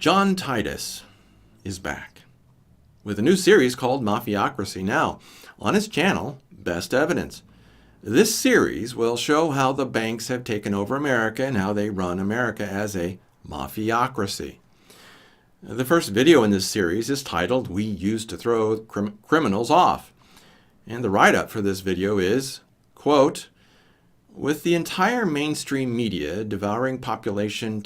John Titus is back with a new series called Mafiacracy Now on his channel, Best Evidence. This series will show how the banks have taken over America and how they run America as a mafiacracy. The first video in this series is titled, "We Used to Throw Criminals Off." And the write-up for this video is, quote, with the entire mainstream media devouring population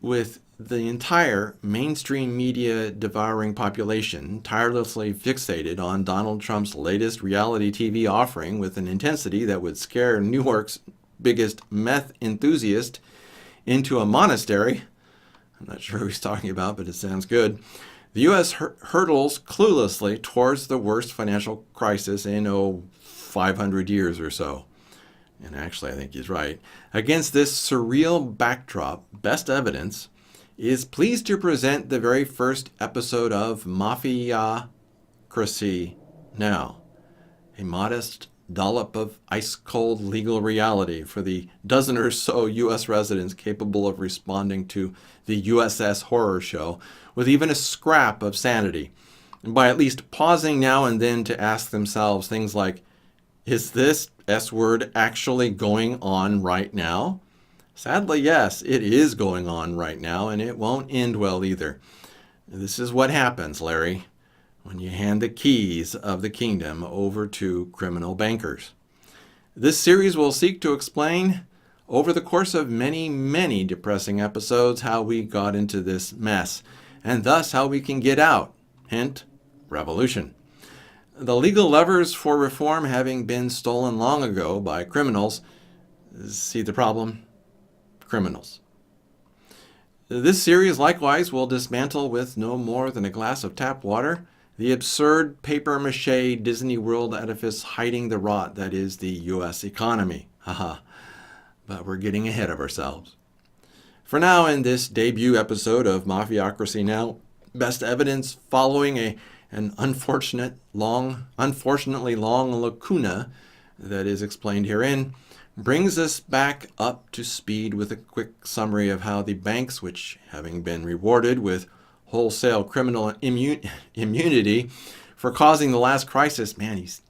with the entire mainstream media devouring population tirelessly fixated on Donald Trump's latest reality TV offering with an intensity that would scare New York's biggest meth enthusiast into a monastery. I'm not sure who he's talking about, but it sounds good. The U.S. hurtles cluelessly towards the worst financial crisis in, 500 years or so. And actually, I think he's right. Against this surreal backdrop, Best Evidence is pleased to present the very first episode of Mafiacracy Now, a modest dollop of ice-cold legal reality for the dozen or so U.S. residents capable of responding to the USS horror show with even a scrap of sanity, and by at least pausing now and then to ask themselves things like, is this S-word actually going on right now? Sadly, yes, it is going on right now, and it won't end well either. This is what happens, Larry, when you hand the keys of the kingdom over to criminal bankers. This series will seek to explain, over the course of many, many depressing episodes, how we got into this mess, and thus how we can get out. Hint, revolution. The legal levers for reform having been stolen long ago by criminals. See the problem? Criminals. This series likewise will dismantle with no more than a glass of tap water the absurd papier-mâché Disney World edifice hiding the rot that is the U.S. economy. Haha. But we're getting ahead of ourselves. For now, in this debut episode of Mafiacracy Now, Best Evidence, following an unfortunately long lacuna that is explained herein, brings us back up to speed with a quick summary of how the banks, which having been rewarded with wholesale criminal immunity for causing the last crisis, man, he's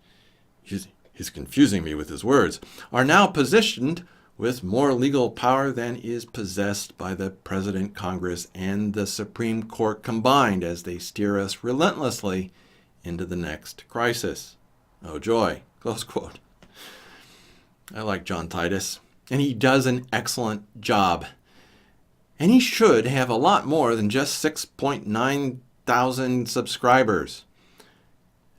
confusing me with his words, are now positioned with more legal power than is possessed by the President, Congress, and the Supreme Court combined as they steer us relentlessly into the next crisis. Oh joy, close quote. I like John Titus, and he does an excellent job. And he should have a lot more than just 6.9 thousand subscribers.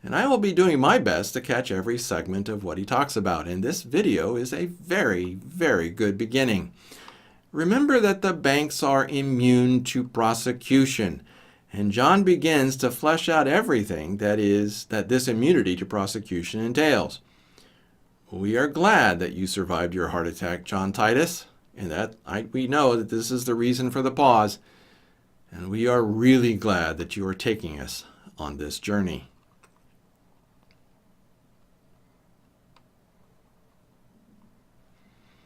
And I will be doing my best to catch every segment of what he talks about, and this video is a very, very good beginning. Remember that the banks are immune to prosecution, and John begins to flesh out everything that this immunity to prosecution entails. We are glad that you survived your heart attack, John Titus, and that we know that this is the reason for the pause, and we are really glad that you are taking us on this journey.